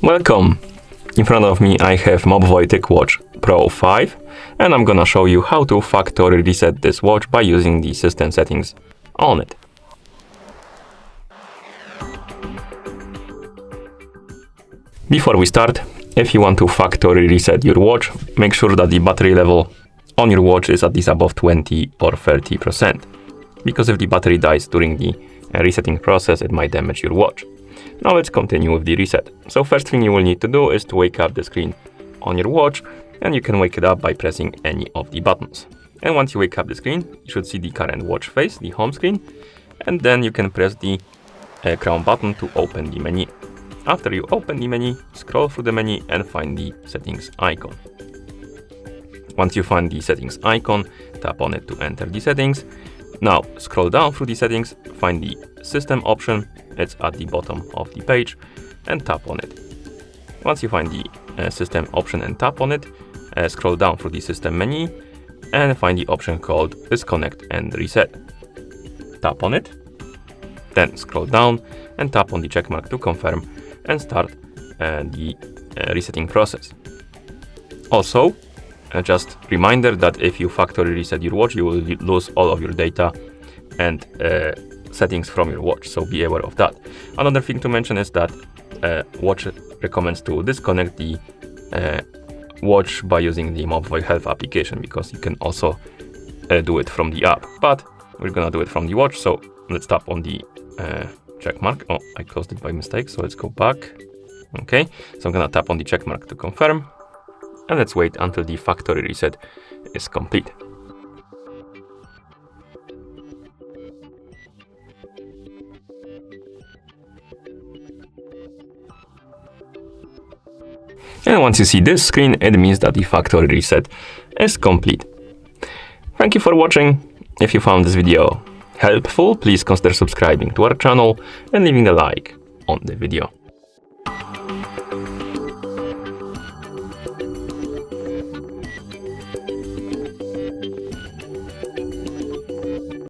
Welcome! In front of me I have MOBVOI TicWatch Pro 5 and I'm gonna show you how to factory reset this watch by using the system settings on it. Before we start, if you want to factory reset your watch, make sure that the battery level on your watch is at least above 20 or 30%. Because if the battery dies during the resetting process, it might damage your watch. Now let's continue with the reset. So first thing you will need to do is to wake up the screen on your watch, and you can wake it up by pressing any of the buttons. And once you wake up the screen, you should see the current watch face, the home screen, and then you can press the crown button to open the menu. After you open the menu, scroll through the menu and find the settings icon. Once you find the settings icon, tap on it to enter the settings. Now scroll down through the settings, find the system option, it's at the bottom of the page, and tap on it. Once you find the system option and tap on it, scroll down through the system menu and find the option called disconnect and reset. Tap on it, then scroll down and tap on the checkmark to confirm and start the resetting process. Also, just reminder that if you factory reset your watch, you will lose all of your data and settings from your watch, so be aware of that. Another thing to mention is that watch recommends to disconnect the watch by using the MOBVOI Health application, because you can also do it from the app, but we're gonna do it from the watch. So let's tap on the check mark. Oh, I closed it by mistake, so let's go back. Okay, so I'm gonna tap on the check mark to confirm, and let's wait until the factory reset is complete. And once you see this screen, it means that the factory reset is complete. Thank you for watching. If you found this video helpful, please consider subscribing to our channel and leaving a like on the video.